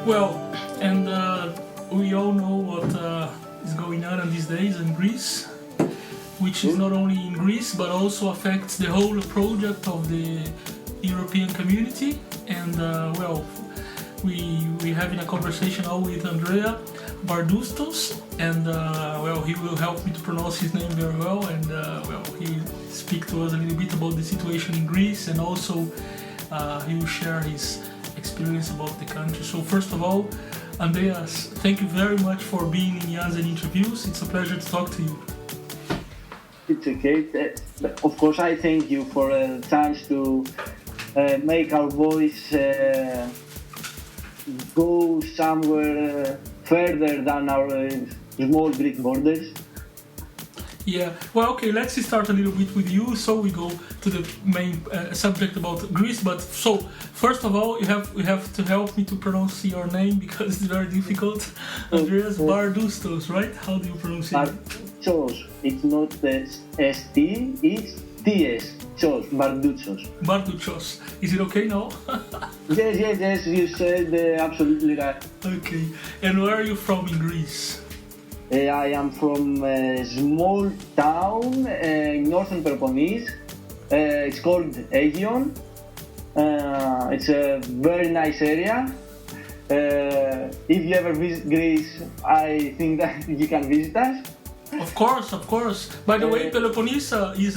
Well, and we all know what is going on these days in Greece, which is not only in Greece but also affects the whole project of the European community. And well, we having a conversation now with Andrea Bardustos, and well, he will help me to pronounce his name very well, and well, he will speak to us a little bit about the situation in Greece, and also he will share his experience about the country. So first of all, Andreas, thank you very much for being in Janssen Interviews. It's a pleasure to talk to you. It's okay. Of course, I thank you for a chance to make our voice go somewhere further than our small Greek borders. Yeah, well, okay, let's start a little bit with you, so we go to the main subject about Greece. But so, first of all, you have to help me to pronounce your name because it's very difficult. Andreas Bardustos, right? How do you pronounce it? Bardutsos. It's not ST, it's TS. Chos, Bardutsos. Bardutsos. Is it okay now? Yes, you said absolutely right. Okay, and where are you from in Greece? I am from a small town in northern Peloponnese. It's called Aegion. It's a very nice area. If you ever visit Greece, I think that you can visit us. Of course. By the way, Peloponnese is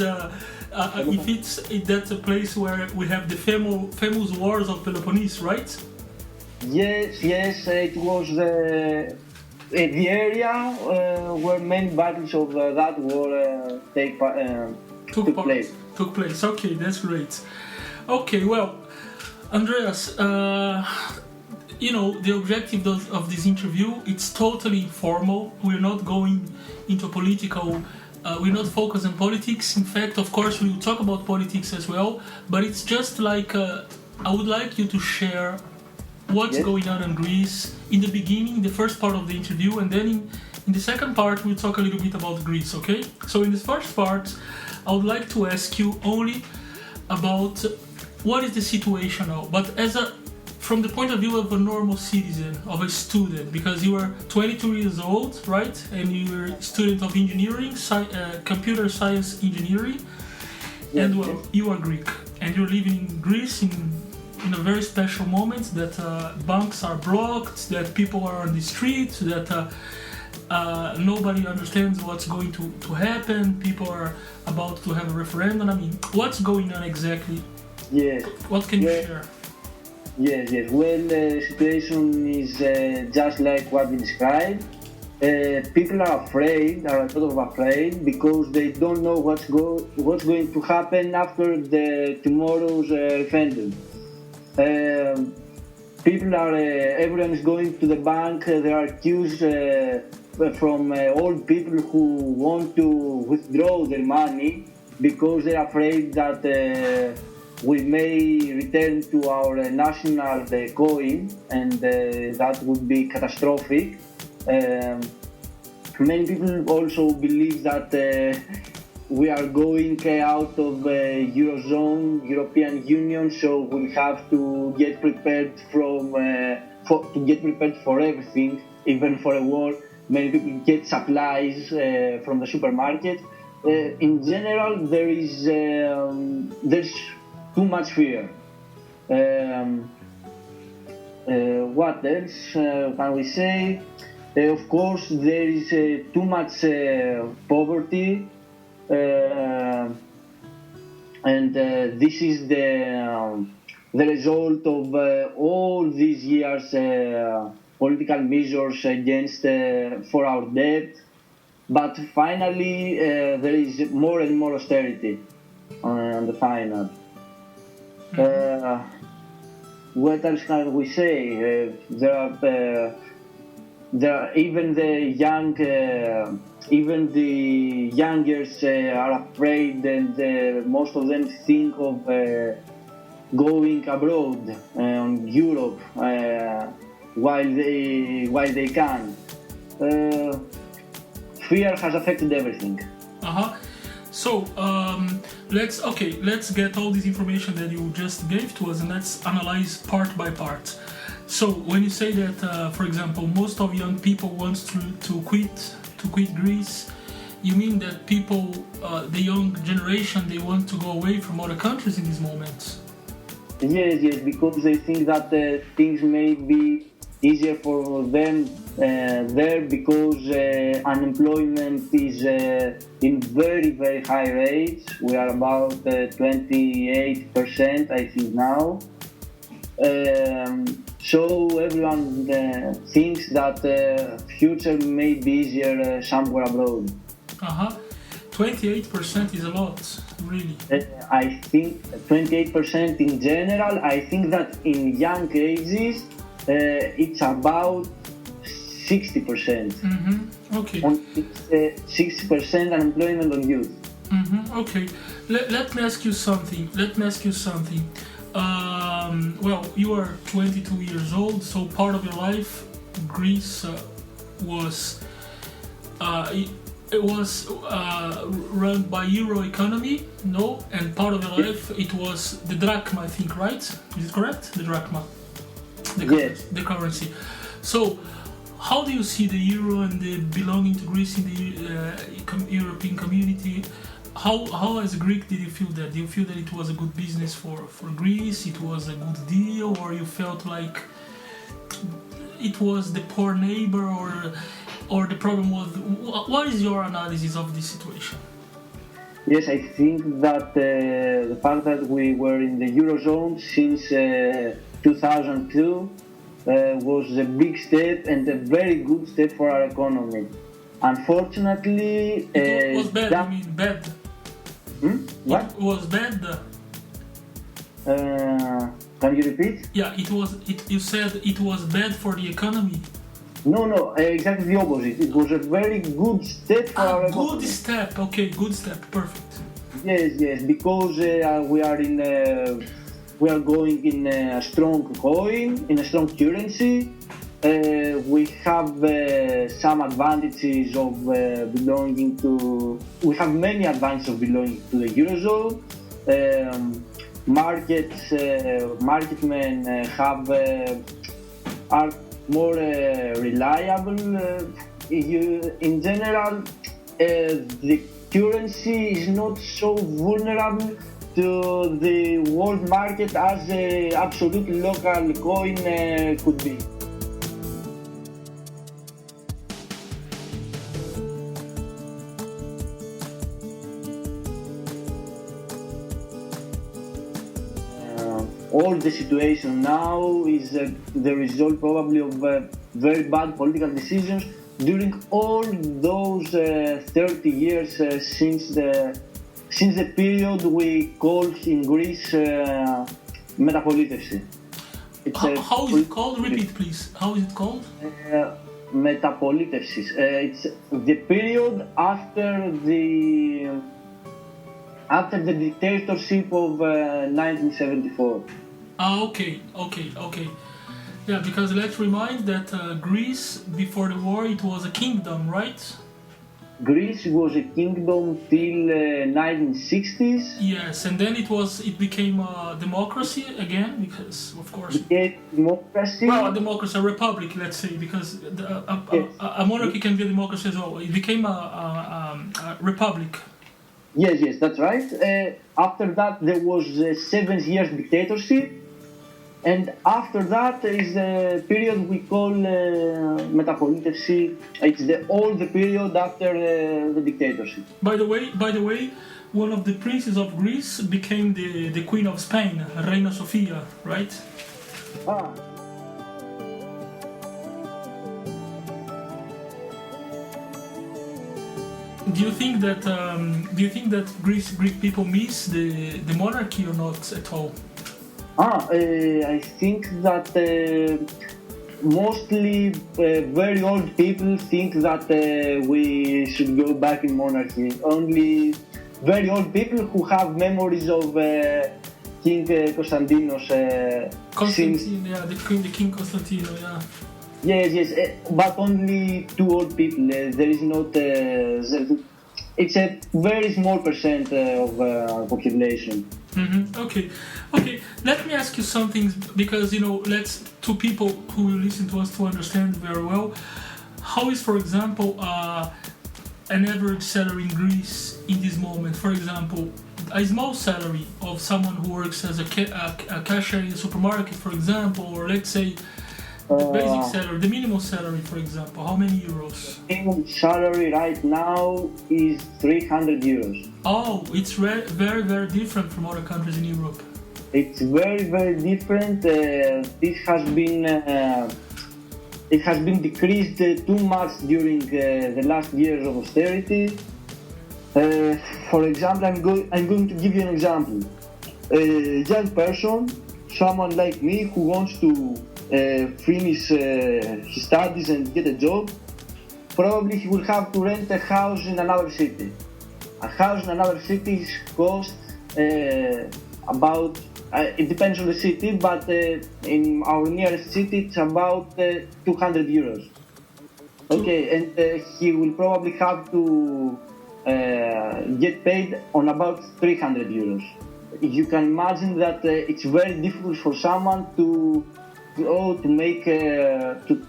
that's a place where we have the famous wars of Peloponnese, right? Yes, it was the area where main battles of that war took place. Took place. Okay, that's great. Okay, well, Andreas, you know, the objective of this interview, it's totally informal. We're not going into political, we're not focused on politics. In fact, of course, we will talk about politics as well, but it's just like, I would like you to share what's going on in Greece in the beginning, the first part of the interview, and then in the second part we'll talk a little bit about Greece, okay? So in this first part, I would like to ask you only about what is the situation now, but from the point of view of a normal citizen, of a student, because you are 22 years old, right? And you're a student of engineering, computer science engineering, and well, you are Greek, and you're living in Greece in a very special moment that banks are blocked, that people are on the streets, that nobody understands what's going to happen, people are about to have a referendum. I mean, what's going on exactly? Yes. What can you share? Yes. Well, the situation is just like what we described. People are afraid, are a lot of afraid, because they don't know what's going to happen after tomorrow's referendum. Everyone is going to the bank. There are queues from old people who want to withdraw their money because they're afraid that we may return to our national coin, and that would be catastrophic. Many people also believe that we are going out of Eurozone, European Union, so we have to get prepared for everything, even for a war. Many people get supplies from the supermarket. In general, there's too much fear. What else can we say? Of course, there is too much poverty. And this is the result of all these years political measures against for our debt, but finally there is more and more austerity on the final. What else can we say? There are even the youngers are afraid, and most of them think of going abroad in Europe while they can. Fear has affected everything. So let's get all this information that you just gave to us, and let's analyze part by part. So when you say that, for example, most of young people wants to quit Greece, you mean that people, the young generation, they want to go away from other countries in this moment? Yes, because they think that things may be easier for them there because unemployment is in very, very high rates. We are about 28%, I think now. So everyone thinks that future may be easier somewhere abroad. 28% is a lot, really. I think 28% in general. I think that in young ages it's about 60%. Okay. 60% unemployment on youth. Okay. Let me ask you something. Well, you are 22 years old, so part of your life, Greece was it was run by euro economy, no? And part of your life, it was the drachma, I think, right? Is it correct? The drachma, the currency. So, how do you see the euro and the belonging to Greece in the European community? How as a Greek did you feel that? Do you feel that it was a good business for Greece, it was a good deal, or you felt like it was the poor neighbor, or the problem was... What is your analysis of this situation? Yes, I think that the fact that we were in the Eurozone since 2002 was a big step and a very good step for our economy. Unfortunately... It was bad, I mean bad. What? It was bad. Can you repeat? Yeah, you said it was bad for the economy. No, exactly the opposite. It was a very good step for our economy. Good step, okay, good step, perfect. Yes, because we are going in a strong coin, in a strong currency. We have some advantages of belonging to... We have many advantages of belonging to the Eurozone. Marketmen are more reliable. In general, the currency is not so vulnerable to the world market as the absolute local coin could be. All the situation now is the result probably of very bad political decisions during all those 30 years since the period we call in Greece metapolitesi. How is it called? Repeat, please. How is it called? Metapolitesi. It's the period after the dictatorship of 1974. Okay. Yeah, because let's remind that Greece, before the war, it was a kingdom, right? Greece was a kingdom till 1960s. Yes, and then it became a democracy again, because of course. Democracy. Well, a democracy, a republic, let's say, because a monarchy can be a democracy as well. It became a republic. Yes, that's right. After that, there was a 7 years dictatorship, and after that is the period we call metapolitesi. It's all the period after the dictatorship. By the way, one of the princes of Greece became the Queen of Spain, Reina Sofia, right? Do you think that Greek people miss the monarchy or not at all? I think that mostly very old people think that we should go back in monarchy. Only very old people who have memories of King Konstantinos. Constantine, yeah, the King Constantino, yeah. Yes, but only 2 old people. There is not. It's a very small percent of population. Okay, okay. Let me ask you something because let's two people who will listen to us to understand very well. How is, for example, an average salary in Greece in this moment? For example, a small salary of someone who works as a cashier in a supermarket, for example, or let's say the basic salary, the minimum salary, for example. How many euros? Minimum salary right now is 300 euros. Oh, it's very, very different from other countries in Europe. It's very different. This has been it has been decreased too much during the last years of austerity. For example, I'm going to give you an example. A young person, someone like me who wants to finish his studies and get a job, probably he will have to rent a house in another city. A house in another city costs about, it depends on the city, but in our nearest city it's about 200 euros. Okay, and he will probably have to get paid on about 300 euros. You can imagine that it's very difficult for someone to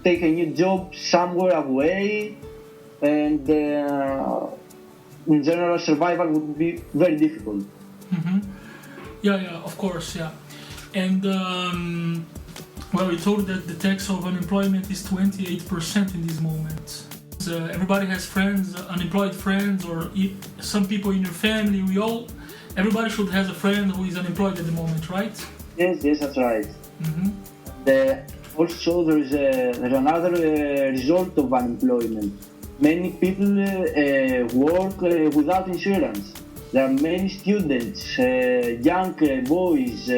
take a new job somewhere away, and in general survival would be very difficult. Yeah, of course, yeah. And well, you told that the tax of unemployment is 28% in this moment. Everybody has friends, unemployed friends, or some people in your family. Everybody should have a friend who is unemployed at the moment, right? Yes, that's right. Also, there's another result of unemployment. Many people work without insurance. There are many students, young boys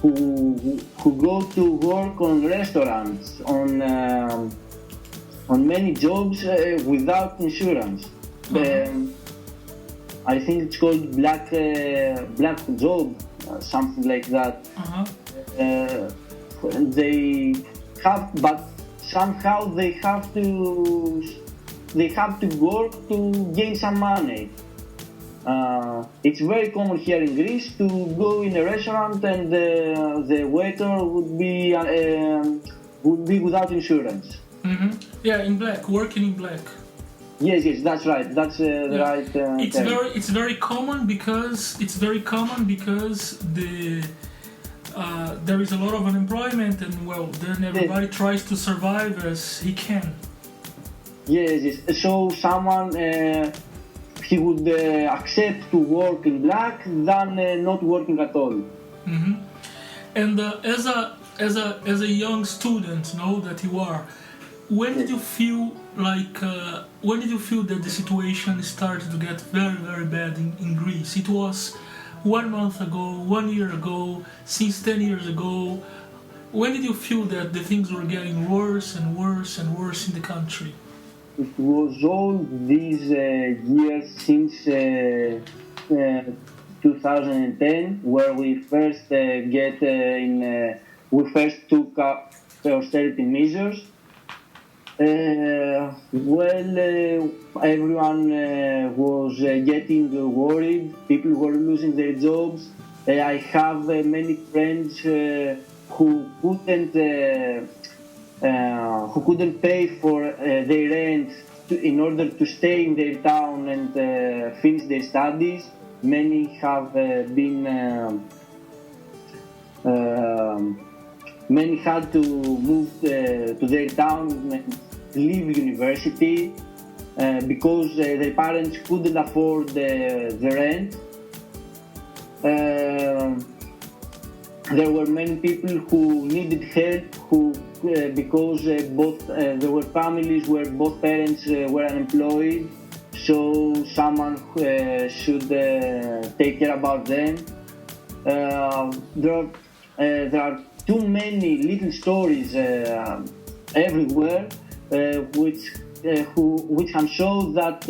who go to work on restaurants, on many jobs without insurance. I think it's called black job, something like that. They have, but somehow they have to work to gain some money. It's very common here in Greece to go in a restaurant and the waiter would be without insurance. Yeah, in black, working in black. Yes, that's right. That's the right. It's very common because there is a lot of unemployment, and then everybody tries to survive as he can. Yes. So someone he would accept to work in black than not working at all. And as a young student, that you are, when did you feel that the situation started to get very bad in Greece? It was 1 month ago, 1 year ago, since 10 years ago. When did you feel that the things were getting worse and worse and worse in the country? It was all these years since 2010, where we first we first took up austerity measures. Everyone was getting worried. People were losing their jobs. I have many friends who couldn't pay for their rent in order to stay in their town and finish their studies. Many have many had to move to their town and leave university because their parents couldn't afford the rent. There were many people who needed help because there were families where both parents were unemployed, so someone should take care about them. There are too many little stories everywhere which can show that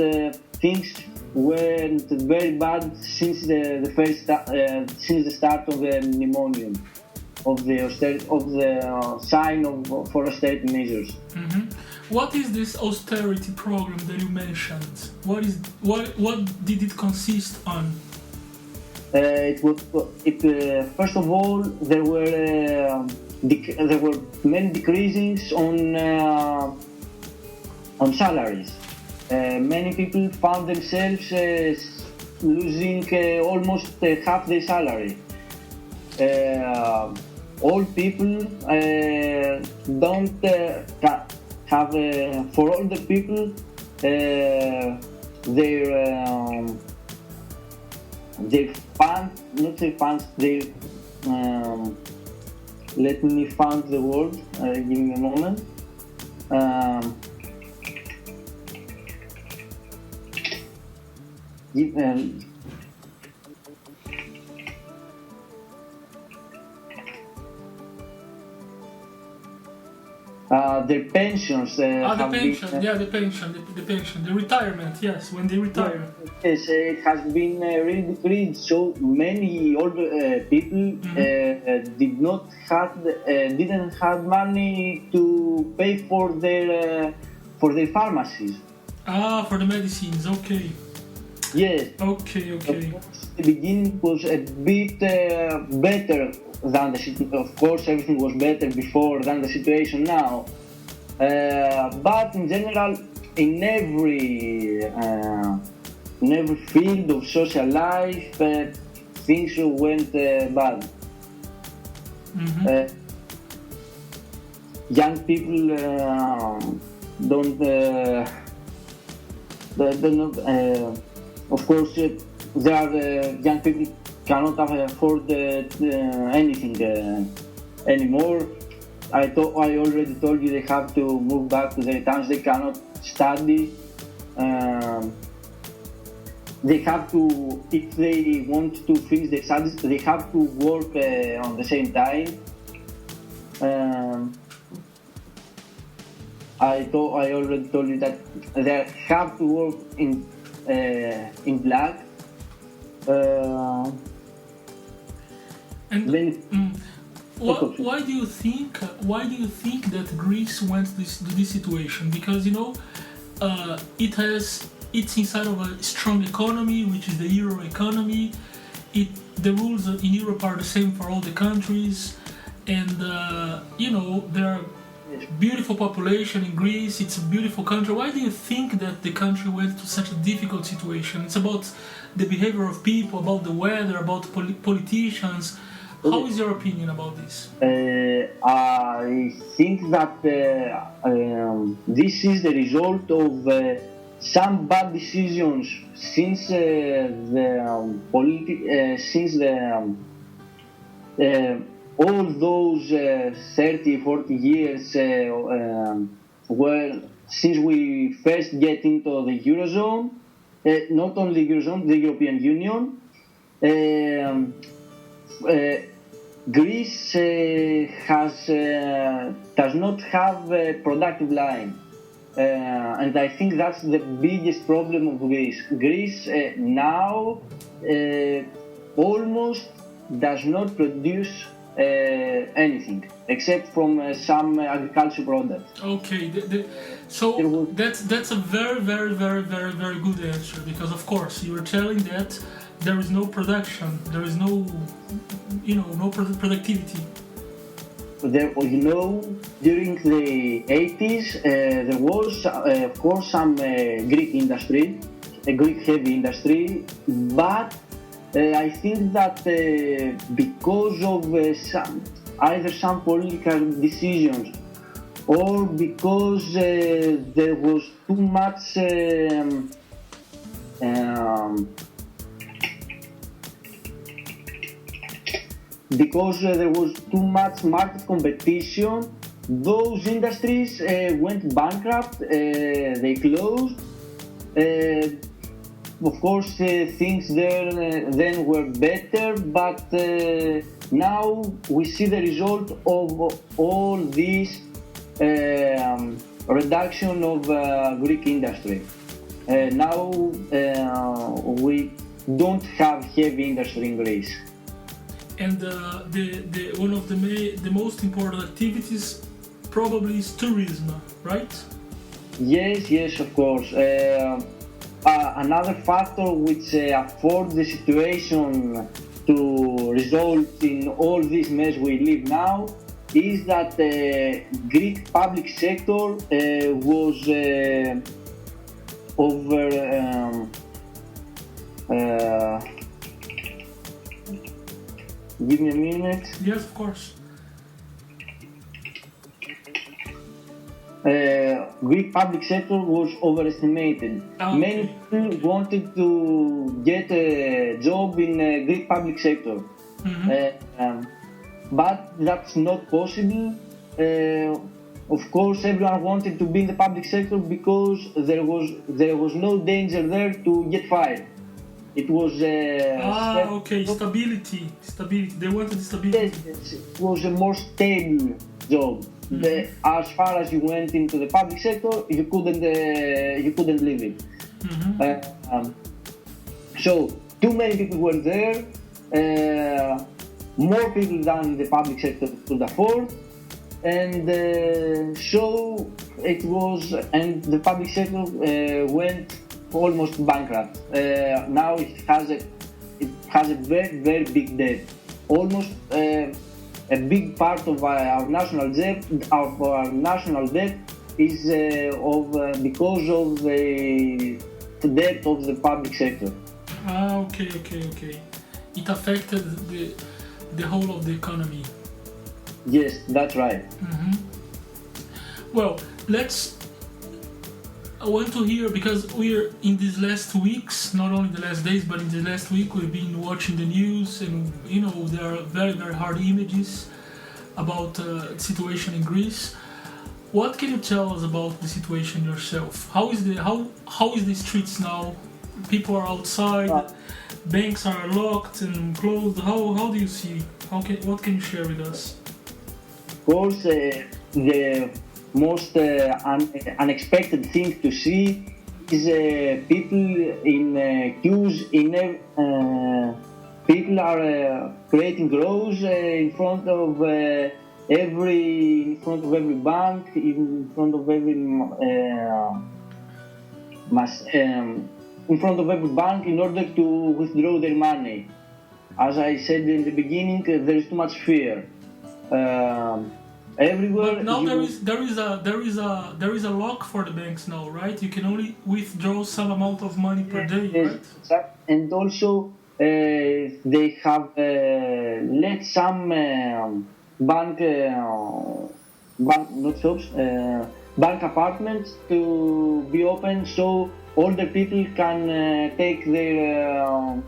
things went very bad since the start of the mnemonium of the sign for austerity measures. What is this austerity program that you mentioned? What did it consist on? First of all, there were many decreases on salaries. Many people found themselves losing almost half their salary. All people don't have, for all the people, their funds, not their funds, their, let me find the word, give me a moment. Their pensions the pension, the retirement, yes, when they retire. Yes, it has been really decreased. So many older people didn't have money to pay for their pharmacies. For the medicines, okay. Yes. Okay. Of course, the beginning was a bit better than the situation. Of course, everything was better before than the situation now. But in general, in every field of social life, things went bad. Young people don't not. Of course, there are young people cannot afford anything anymore. I already told you they have to move back to their towns. They cannot study. They have to, if they want to finish their studies, they have to work on the same time. I already told you that they have to work in black. Why do you think that Greece went to this situation? Because it's inside of a strong economy, which is the euro economy. The rules in Europe are the same for all the countries, and there are beautiful population in Greece. It's a beautiful country. Why do you think that the country went to such a difficult situation? It's about the behavior of people, about the weather, about politicians. How is your opinion about this? I think that this is the result of some bad decisions since all those 30-40 years since we first get into the Eurozone, not only the Eurozone, the European Union. Greece does not have a productive line, and I think that's the biggest problem of Greece. Greece now almost does not produce anything except from some agricultural products. Okay, so that's a very, very, very, very, very good answer, because of course you were telling that there is no production, there is no productivity. During the 80s, there was, of course, some Greek industry, a Greek heavy industry, but I think that because of either some political decisions or because there was too much market competition, those industries went bankrupt, they closed. Of course, things there then were better, but now we see the result of all this reduction of Greek industry. Now we don't have heavy industry in Greece. And one of the most important activities probably is tourism, right? Yes, of course. another factor which affords the situation to result in all this mess we live now is that the Greek public sector was over give me a minute. Yes, of course. Greek public sector was overestimated. Okay. Many people wanted to get a job in Greek public sector, but that's not possible. Of course, everyone wanted to be in the public sector because there was no danger there to get fired. It was stability. They wanted stability. Yes, it was a more stable job. As far as you went into the public sector, you couldn't leave it. So too many people were there. More people than the public sector could afford, and so it was. And the public sector went almost bankrupt. Now it has a very, very big debt. Almost a big part of our national debt. Our national debt is because of the debt of the public sector. Okay. It affected the whole of the economy. Yes, that's right. Well, I want to hear, because we're in these last weeks, not only the last days, but in the last week we've been watching the news, and there are very, very hard images about the situation in Greece. What can you tell us about the situation yourself? How is the streets now? People are outside, banks are locked and closed. How do you see? What can you share with us? Of course, the most unexpected thing to see is people in queues. People are creating rows in front of every bank, in front of every in front of every bank in order to withdraw their money. As I said in the beginning, there is too much fear. Everywhere. But now there is a lock for the banks now, right? You can only withdraw some amount of money per day, right? And also they have let some bank bank apartments to be open, so older people can take their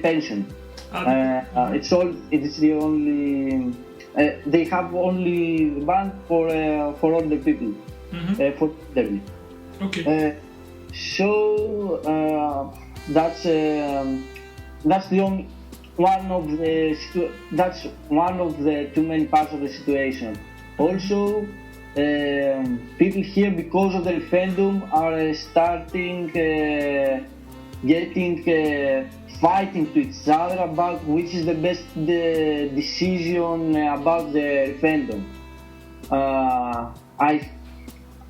pension. It's the only. They have only bank for older people. For elderly. Okay. So that's the only one of the that's one of the too many parts of the situation. Also, people here, because of the referendum, are starting fighting to each other about which is the best decision about the referendum.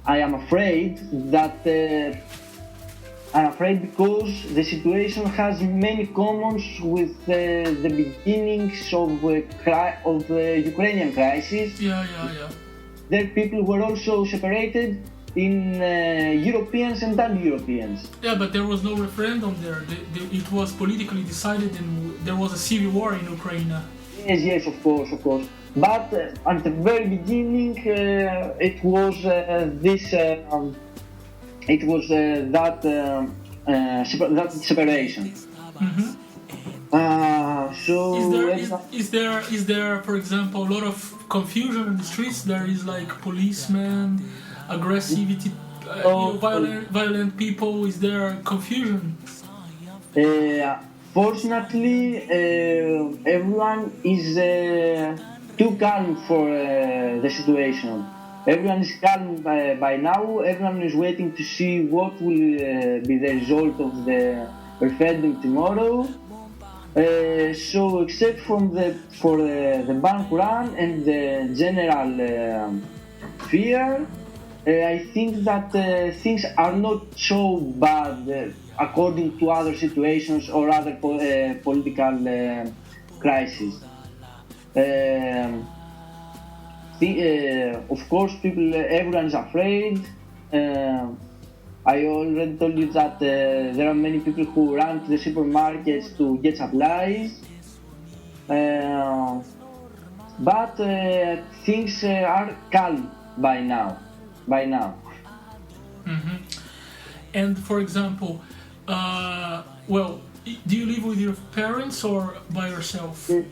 I am afraid that because the situation has many commons with the beginnings of the Ukrainian crisis. Yeah. There people were also separated in Europeans and non-Europeans. Yeah, but there was no referendum there. It was politically decided, and there was a civil war in Ukraine. Yes, of course. But at the very beginning, it was that separation. So is there, for example, a lot of confusion in the streets? There is like policemen, aggressivity, violent people. Is there confusion? Fortunately, everyone is too calm for the situation. Everyone is calm by now. Everyone is waiting to see what will be the result of the referendum tomorrow. So except from the bank run and the general fear, I think that things are not so bad according to other situations or other political crises. Of course, everyone is afraid. I already told you that there are many people who run to the supermarkets to get supplies. But things are calm by now. Mm-hmm. And for example, well, do you live with your parents or by yourself? We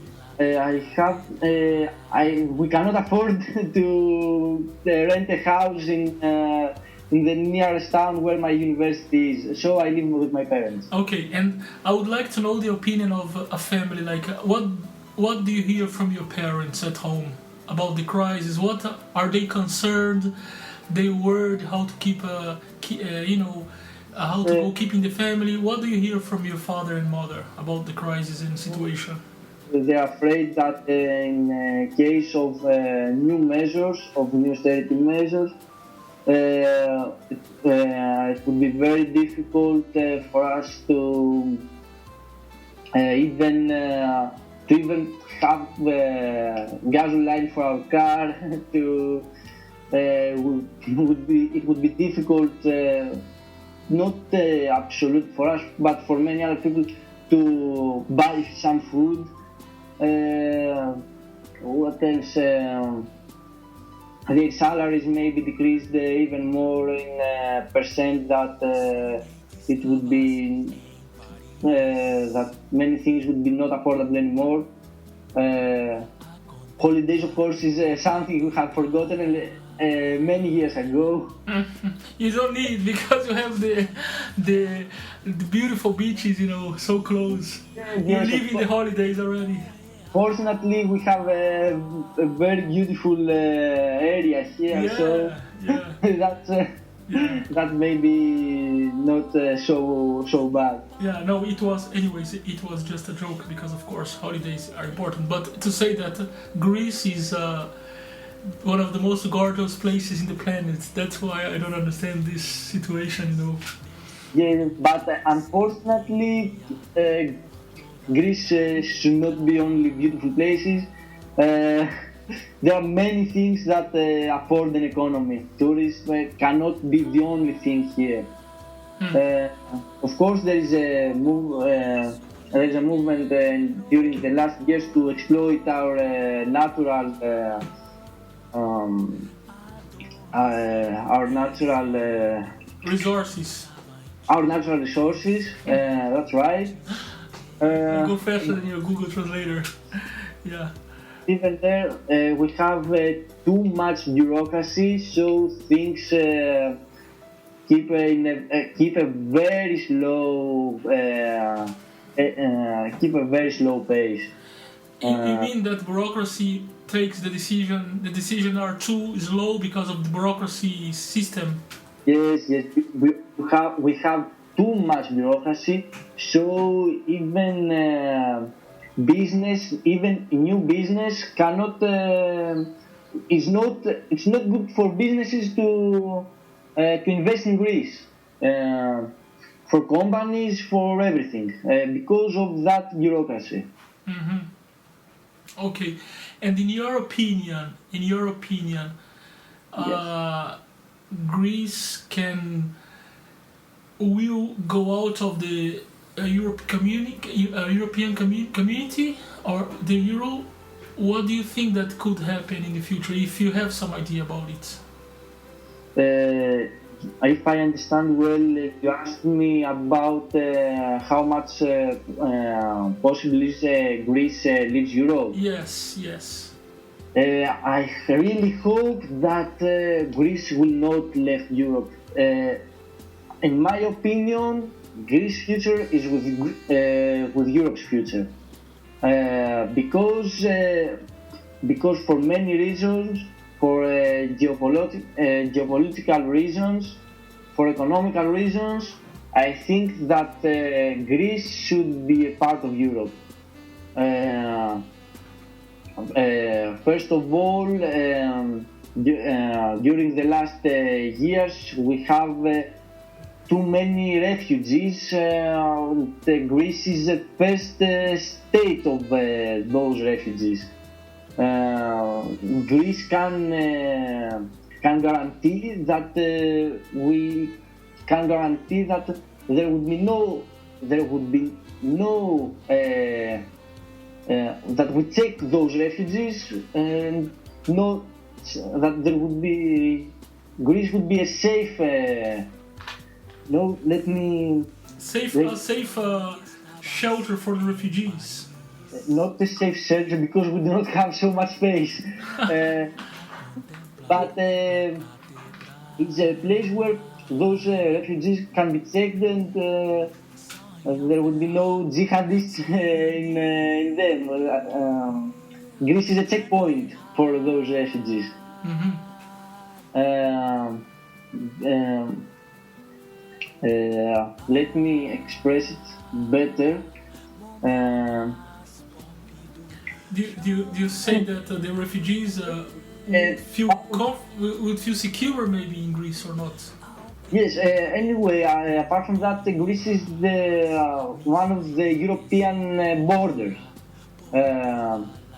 cannot afford to rent a house in the nearest town where my university is, so I live with my parents. Okay, and I would like to know the opinion of a family. Like, what do you hear from your parents at home about the crisis? What are they concerned? They worried how to keep how to go keeping the family. What do you hear from your father and mother about the crisis and situation? They're afraid that in case of new austerity measures, it would be very difficult for us to even have gasoline for our car. It would be difficult, not absolute for us, but for many other people to buy some food. What else? Their salaries may be decreased even more in percent, that it would be that many things would be not affordable anymore. Holidays, of course, is something we have forgotten many years ago. You don't need, because you have the beautiful beaches, so close. You live in the holidays already. Fortunately, we have a very beautiful area here, so that may be not so bad. Yeah, no, it was just a joke, because of course holidays are important. But to say that Greece is one of the most gorgeous places in the planet, that's why I don't understand this situation. Yeah, but unfortunately, Greece should not be only beautiful places. There are many things that afford an economy. Tourism cannot be the only thing here. Of course, there is a movement during the last years to exploit our natural resources. Our natural resources. That's right. You go faster than your Google Translator. Yeah. Even there, we have too much bureaucracy, so things keep a very slow pace. You mean that bureaucracy takes the decision are too slow because of the bureaucracy system? Yes. We have too much bureaucracy, so even new business cannot. It's not good for businesses to invest in Greece. For companies, for everything, because of that bureaucracy. Mm-hmm. Okay, and in your opinion, Yes. Greece will go out of the European community or the euro? What do you think that could happen in the future, if you have some idea about it? If I understand well, you asked me about how much possibly Greece leaves Europe. Yes. I really hope that Greece will not leave Europe. In my opinion, Greece's future is with Europe's future, because for many reasons, for geopolitical reasons, for economical reasons, I think that Greece should be a part of Europe. First of all, during the last years, we have too many refugees. Greece is the first state of those refugees. Greece can guarantee that we can guarantee that there would be no that we take those refugees and no that there would be Greece would be a safe no let me safe shelter for the refugees. Not a safe shelter because we do not have so much space, but it's a place where those refugees can be checked and there would be no jihadists in them. Greece is a checkpoint for those refugees. Let me express it better. Do you say that the refugees would feel secure maybe in Greece or not? Yes. Anyway, apart from that, Greece is one of the European borders.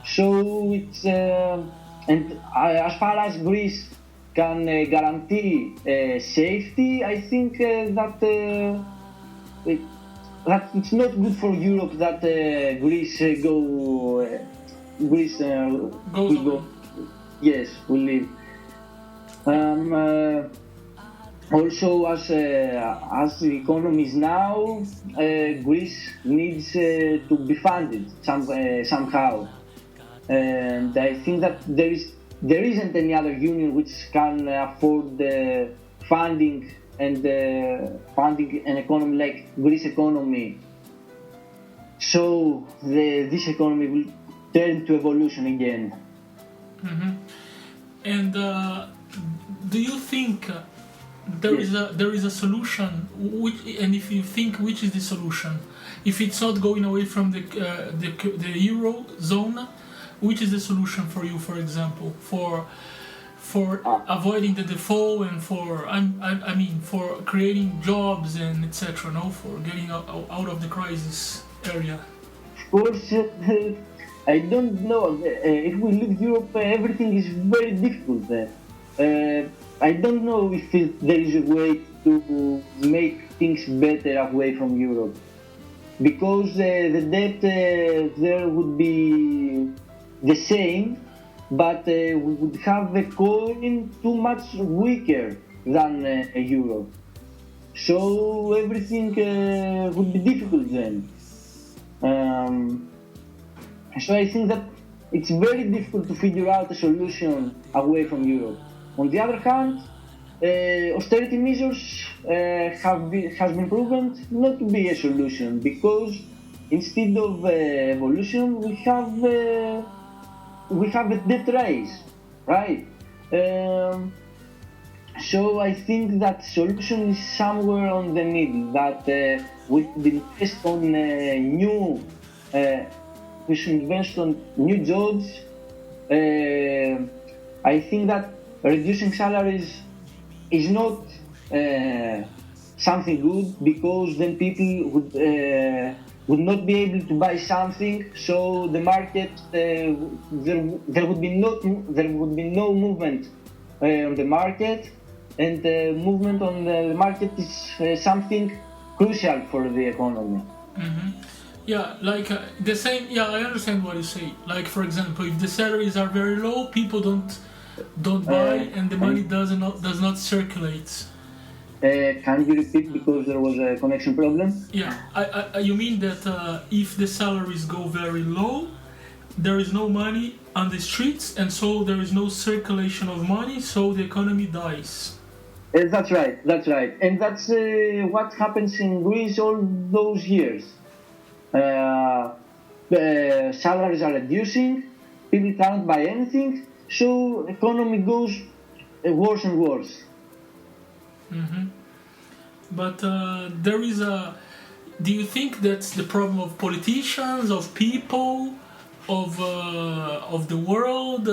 So it's and as far as Greece can guarantee safety, I think that it's not good for Europe that Greece will go. Yes, will leave. Also, as the economy is now, Greece needs to be funded somehow, and I think that there isn't any other union which can afford funding funding an economy like Greece economy. So this economy will turn to evolution again. And do you think there is a solution? And if you think, which is the solution? If it's not going away from the euro zone, which is the solution for you, for example, for avoiding the default and for for creating jobs and etc. No, for getting out of the crisis area. Of course, I don't know. If we leave Europe, everything is very difficult there. I don't know if there is a way to make things better away from Europe, because the debt there would be the same, but we would have a coin too much weaker than a euro. So everything would be difficult then. So I think that it's very difficult to figure out a solution away from Europe. On the other hand, austerity measures has been proven not to be a solution, because instead of evolution we have a debt rise, right? So I think that solution is somewhere on the middle. That we should invest on new jobs. I think that reducing salaries is not something good, because then people would not be able to buy something. So the market there would be no movement on the market, and movement on the market is something crucial for the economy. Yeah, like the same. Yeah, I understand what you say. Like, for example, if the salaries are very low, people don't buy, and the money does not circulate. Can you repeat, because there was a connection problem? Yeah, you mean that if the salaries go very low, there is no money on the streets, and so there is no circulation of money, so the economy dies. That's right, and that's what happens in Greece all those years. Salaries are reducing, people can't buy anything, so economy goes worse and worse. But there is do you think that's the problem of politicians, of people, of the world,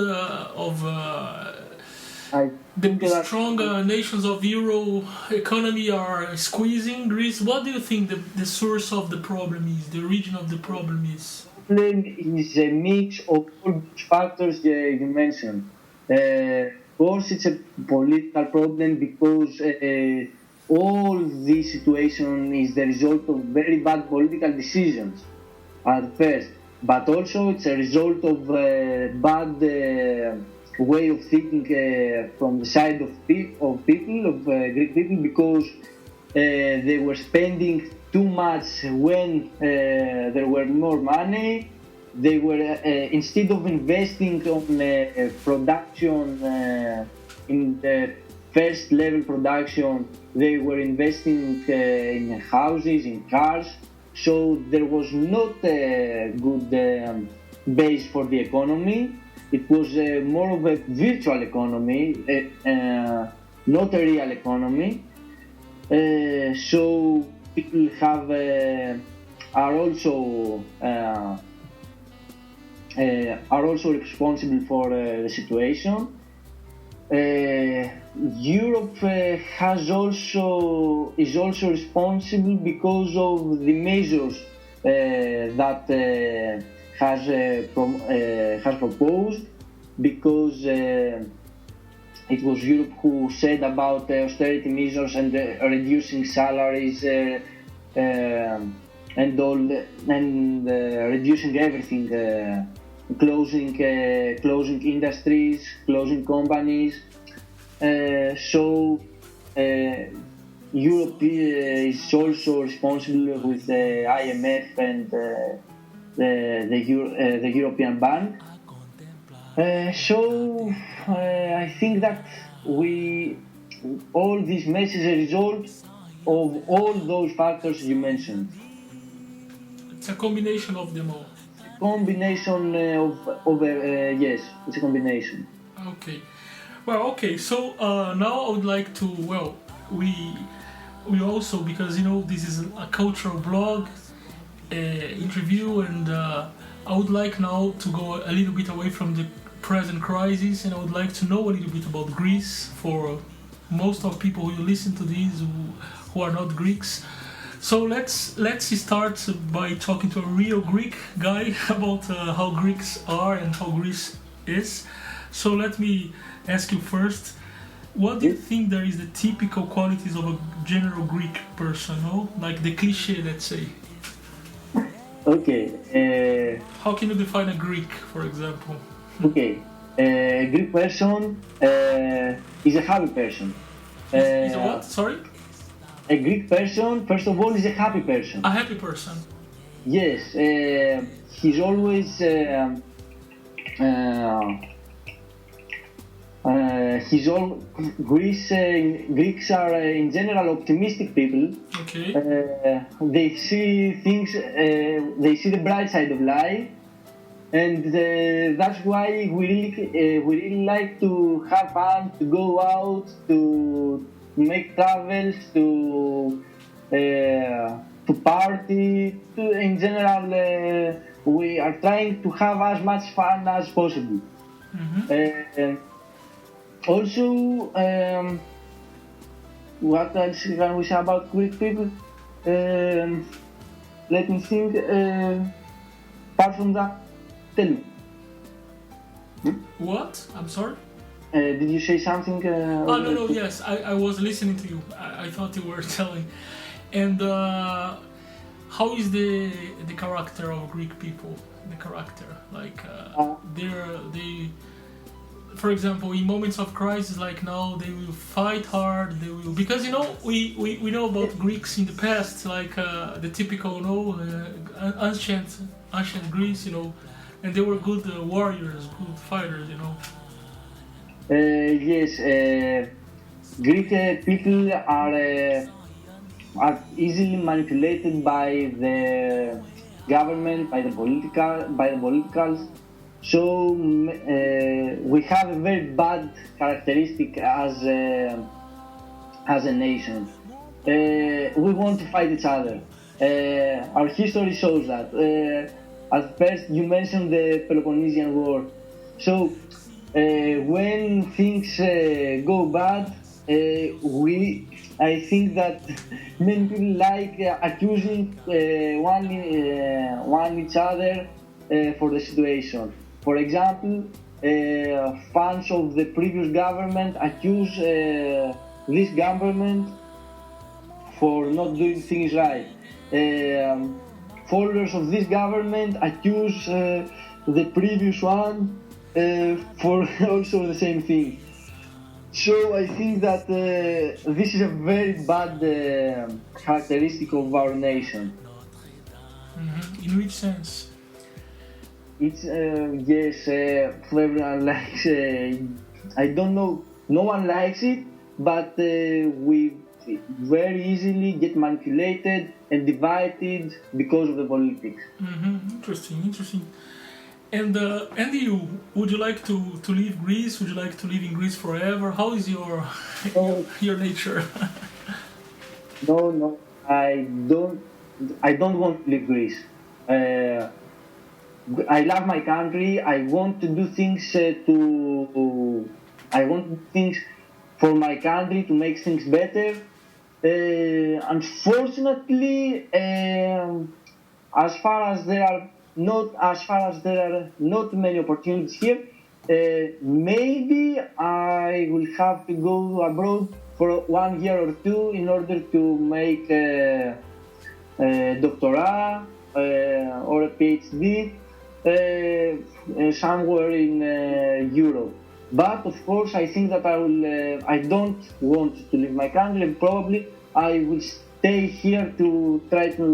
I think the strong nations of Euro economy are squeezing Greece? What do you think the source of the problem is, the origin of the problem is? problem is a mix of all those factors you mentioned. Of course, it's a political problem because all this situation is the result of very bad political decisions at first, but also it's a result of bad way of thinking from the side of people, Greek people, because they were spending too much when there were more money. They were instead of investing on production in the first level production, they were investing in houses, in cars. So there was not a good base for the economy. It was more of a virtual economy, not a real economy. So people are also responsible for the situation. Europe is also responsible because of the measures that has proposed, because it was Europe who said about austerity measures and reducing salaries and reducing everything, closing industries, closing companies. So Europe is also responsible with the IMF and the European Bank. So I think that all this mess is a result of all those factors you mentioned. It's a combination of them all. Combination yes, it's a combination. Okay. Well, okay. So now I would like to we also, because this is a cultural blog interview, and I would like now to go a little bit away from the present crisis, and I would like to know a little bit about Greece for most of people who listen to these who are not Greeks. So let's start by talking to a real Greek guy about how Greeks are and how Greece is. So let me ask you first, what do you think there is the typical qualities of a general Greek person, no? Like the cliche, let's say. Okay. How can you define a Greek, for example? Okay. A Greek person is a happy person. Is a what? Sorry? A Greek person, first of all, is a happy person. A happy person. Yes. He's always... Greeks are in general optimistic people. Okay. They see things, they see the bright side of life, and that's why we really like to have fun, to go out, to make travels, to party. In general, we are trying to have as much fun as possible. Mm-hmm. Also, what else can we say about Greek people? Let me think. Apart from that, tell me. What? I'm sorry? Did you say something? No, yes, I was listening to you. I thought you were telling. And how is the character of Greek people? The character, like they. For example, in moments of crisis like now, they will fight hard. They will, because we know about Greeks in the past, like the typical ancient Greece, and they were good warriors, good fighters, Yes, Greek people are easily manipulated by the government, by the politicals. So we have a very bad characteristic as a nation. We want to fight each other. Our history shows that. At first, you mentioned the Peloponnesian War. So, when things go bad, I think that many people like accusing one each other for the situation. For example, fans of the previous government accuse this government for not doing things right. Followers of this government accuse the previous one for also the same thing. So I think that this is a very bad characteristic of our nation. Mm-hmm. In which sense? It's yes, everyone likes. I don't know. No one likes it, but we very easily get manipulated and divided because of the politics. Mm-hmm. Interesting. And Andy, would you like to leave Greece? Would you like to live in Greece forever? How is your your nature? No, I don't. I don't want to leave Greece. I love my country. I want to do things I want to do things for my country to make things better. Unfortunately, as far as there are not many opportunities here, maybe I will have to go abroad for 1 year or two in order to make a doctorate or a PhD somewhere in Europe. But of course, I think that I don't want to leave my country, and probably I will stay here to try to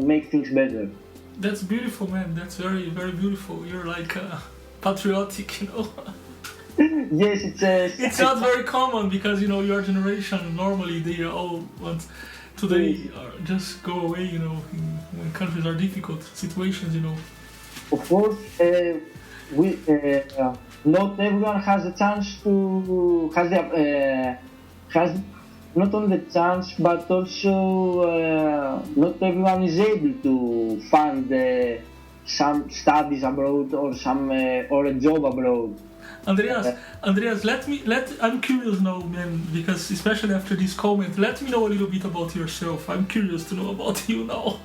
make things better. That's beautiful, man. That's very, very beautiful. You're like patriotic, you know. Yes, it's not very common because you know your generation normally they all want today just go away, you know, when countries are difficult situations, you know. Of course, not everyone has a chance to has not only the chance, but also not everyone is able to fund some studies abroad or or a job abroad. Andreas, I'm curious now, man, because especially after this comment, let me know a little bit about yourself. I'm curious to know about you now,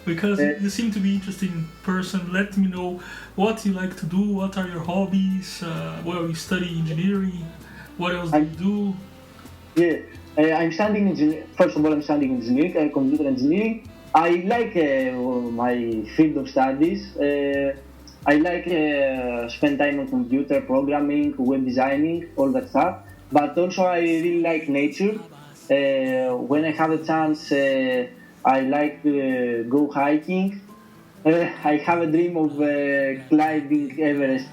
because you seem to be an interesting person. Let me know what you like to do, what are your hobbies, well, you study engineering, what else do you do? Yeah, I'm studying engineering. First of all, I'm studying engineering, computer engineering. I like my field of studies. I like spend time on computer programming, web designing, all that stuff. But also I really like nature. When I have a chance, I like to go hiking. I have a dream of climbing Everest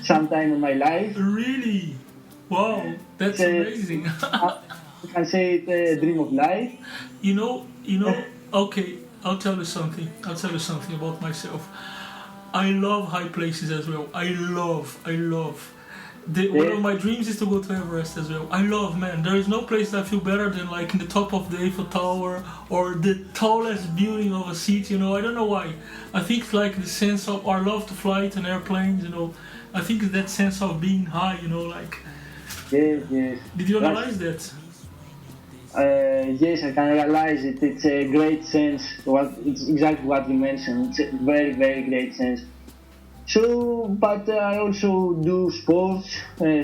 sometime in my life. Really? Wow, that's amazing. You can say it's a dream of life. You know. Okay, I'll tell you something about myself. I love high places as well. I love. One of my dreams is to go to Everest as well. I love, man. There is no place that I feel better than like in the top of the Eiffel Tower or the tallest building of a city. You know, I don't know why. I think it's like the sense of I love to fly in airplanes. You know, I think it's that sense of being high. You know, like. Yes. Did you realize that? Yes, I can realize it. It's a great sense. It's exactly what you mentioned. It's a very, very great sense. So, but I also do sports,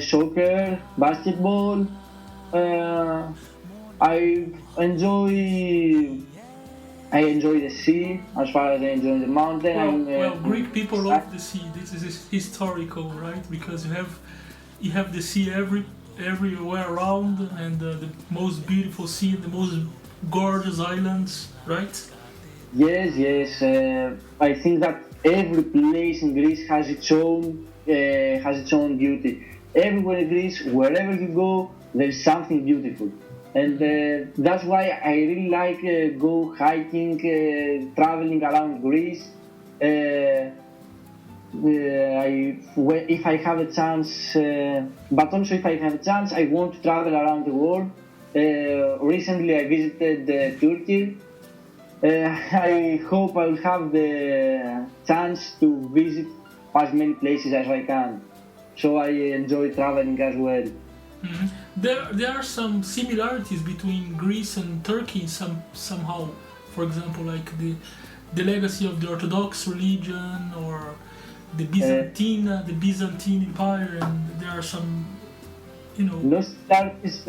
soccer, basketball. I enjoy the sea as far as I enjoy the mountain. Well, Greek people love the sea. This is historical, right? Because you have the sea everywhere around, and the most beautiful sea, the most gorgeous islands, right? Yes. I think that every place in Greece has its own beauty. Everywhere in Greece, wherever you go, there's something beautiful, and that's why I really like go hiking, traveling around Greece. If I have a chance, but also if I have a chance, I want to travel around the world. Recently, I visited Turkey. I hope I'll have the chance to visit as many places as I can. So I enjoy traveling as well. Mhm. There are some similarities between Greece and Turkey somehow. For example, like the legacy of the Orthodox religion or the Byzantine Empire, and there are some, No similarities.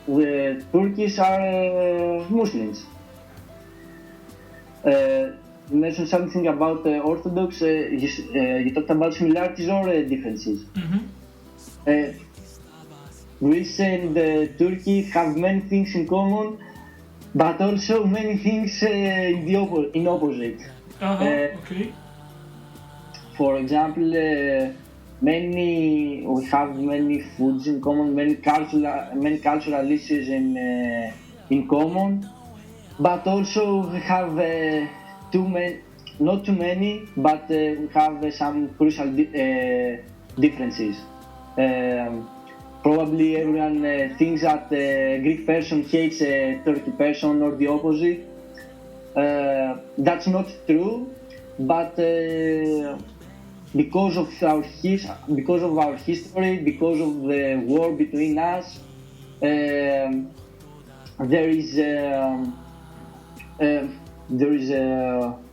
The Turkish are Muslims. You mentioned something about Orthodox. You talked about similarities or differences. Mm-hmm. Greece and Turkey have many things in common, but also many things in opposite. Okay. For example, we have many foods in common, many cultural issues in common, but also we have not too many, but we have some crucial differences. Probably everyone thinks that a Greek person hates a Turkish person or the opposite. That's not true, but because of our history, because of the war between us, there is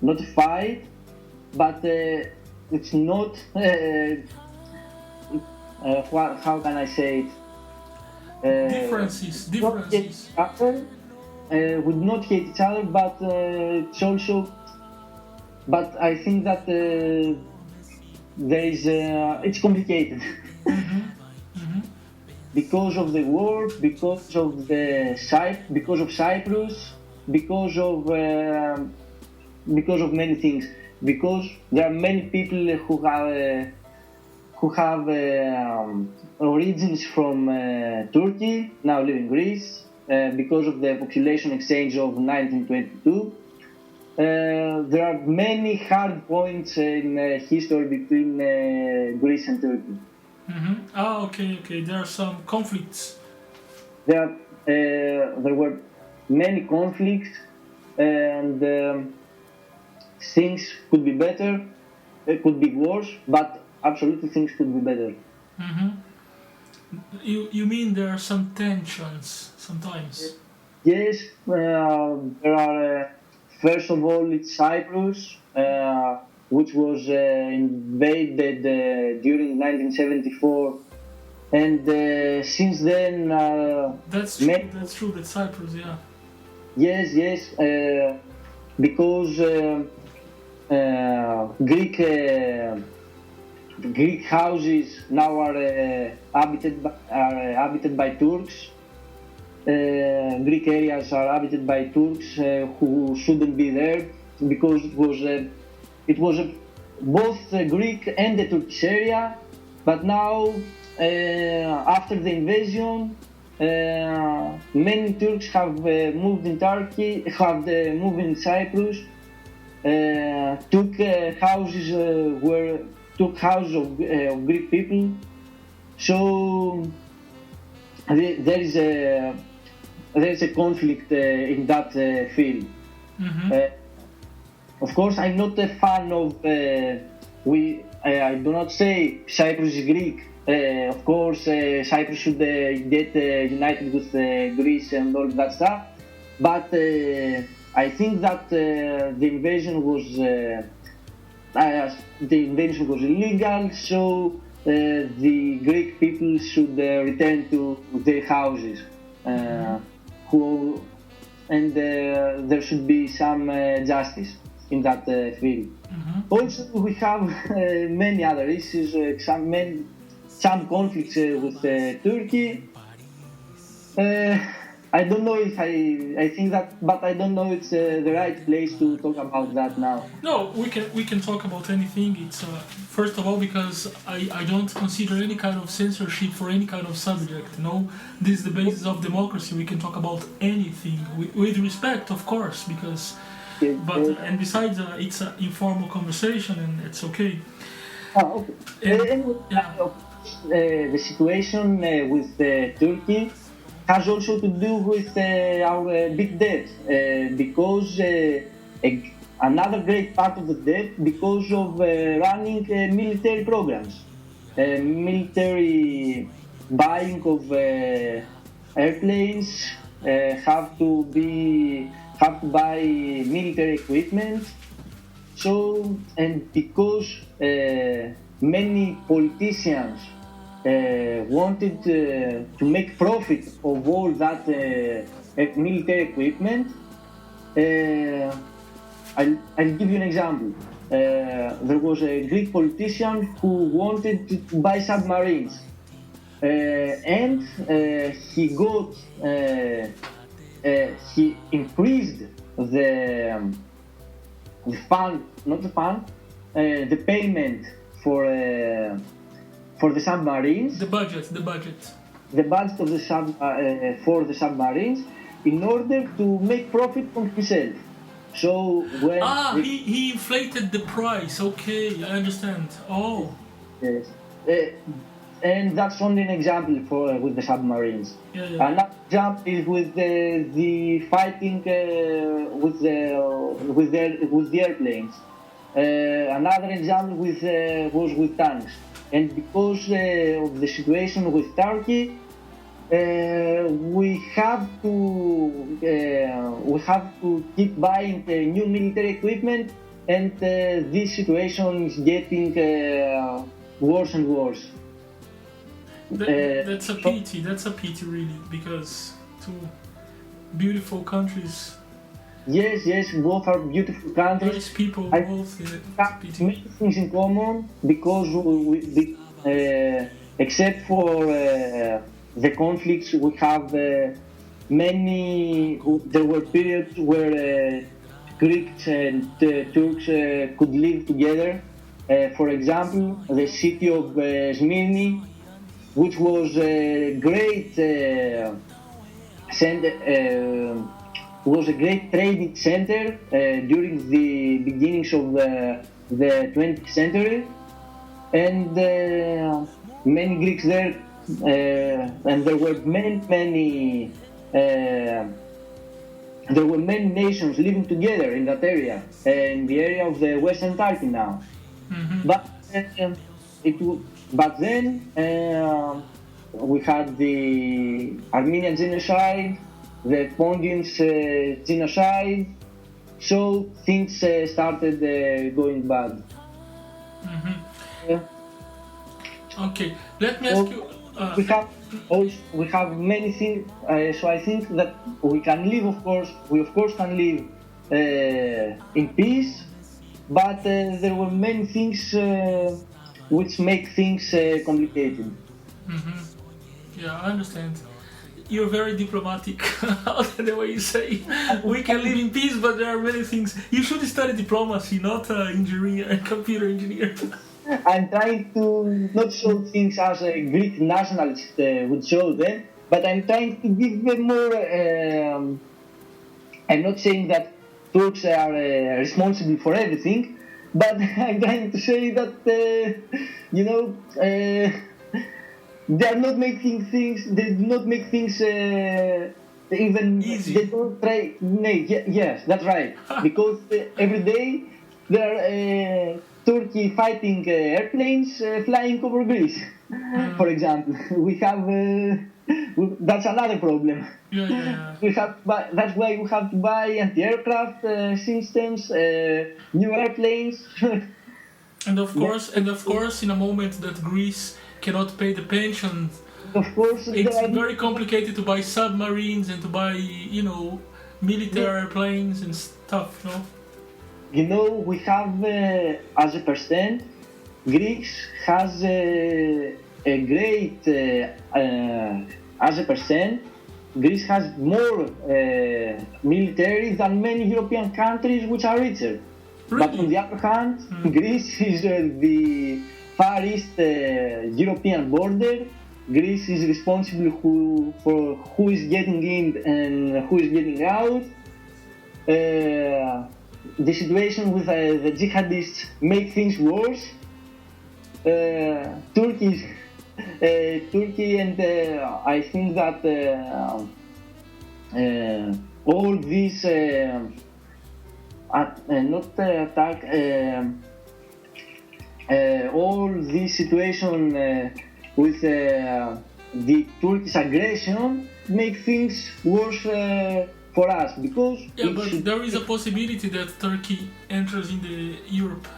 not a fight, but it's not. How can I say it? Differences. Would not hate each other, but it's also. But I think that there is. It's complicated. Mm-hmm. Mm-hmm. Because of the war, because of Cyprus, because of many things. Because there are many people who have origins from Turkey, now live in Greece, because of the population exchange of 1922. There are many hard points in history between Greece and Turkey. Mm-hmm. Okay. There are some conflicts. There were many conflicts, and things could be better, it could be worse, but absolutely things could be better. Mm-hmm. You mean there are some tensions sometimes? Yes, there are. First of all, it's Cyprus, which was invaded during 1974, and since then. That's true. That's true. That's Cyprus, yeah. Yes, because Greek houses now are habited by Turks. Greek areas are habited by Turks who shouldn't be there because it was both a Greek and a Turkish area. But now, after the invasion, many Turks have moved in Turkey, have moved in Cyprus, took houses of Greek people. So there is a conflict in that field. Mm-hmm. Of course, I'm not a fan of. I do not say Cyprus is Greek. Of course, Cyprus should get united with Greece and all that stuff. But I think that the invasion was illegal. So the Greek people should return to their houses. There should be some justice in that field. Mm-hmm. Also, we have many other issues, some conflicts with Turkey. I don't know if I think that, but I don't know it's the right place to talk about that now. No, we can talk about anything. It's first of all because I don't consider any kind of censorship for any kind of subject. No, this is the basis of democracy. We can talk about anything with respect, of course, because. And besides, it's an informal conversation, and it's okay. Okay. The situation with Turkey has also to do with our big debt, because another great part of the debt because of running military programs, military buying of airplanes, have to buy military equipment. So, and because many politicians wanted to make profit of all that military equipment, I'll give you an example. There was a Greek politician who wanted to buy submarines, and he increased the fund, not the fund, the payment for the submarines. The budget. The budget of the for the submarines, in order to make profit from himself. So when he inflated the price. Okay, I understand. Oh. Yes. And that's only an example for with the submarines. Yeah. Another example is with the fighting with the airplanes. Another example was with tanks. And because of the situation with Turkey, we have to keep buying new military equipment, and this situation is getting worse and worse. That's a pity. That's a pity, really, because two beautiful countries. Yes, both are beautiful countries. Nice people, I both. have many things in common because except for the conflicts, we have many. There were periods where Greeks and Turks could live together. For example, the city of Smyrni, which was a great was a great trading center during the beginnings of the 20th century, and many Greeks there, and there were many nations living together in that area, in the area of the Western Turkey now. Mm-hmm. But then we had the Armenian genocide, the Pontians genocide, so things started going bad. Mm-hmm. Okay, let me ask you. We have many things, so I think that we can live, of course, can live in peace, but there were many things which make things complicated. Mm-hmm. Yeah, I understand. You're very diplomatic the way you say. We can live in peace, but there are many things. You should study diplomacy, not computer engineer. I'm trying to not show things as a Greek nationalist would show them, but I'm trying to give them more. I'm not saying that Turks are responsible for everything, but I'm trying to say that they are not making things. They do not make things even easy. They don't try. Yes, that's right. Because every day there are Turkey fighting airplanes flying over Greece, for example. We have that's another problem. Yeah. That's why we have to buy anti-aircraft systems, new airplanes. And of course, in a moment that Greece cannot pay the pension, of course, it's very complicated to buy submarines and to buy, military airplanes and stuff, we have, as a percent, Greece has a great, as a percent, Greece has more military than many European countries which are richer. Really? But on the other hand, Greece is the Far East European border. Greece is responsible for who is getting in and who is getting out. The situation with the jihadists make things worse. Turkey Turkey, and I think that all this not attack, all this situation with the Turkish aggression make things worse for us, because but there is a possibility that Turkey enters in the Europe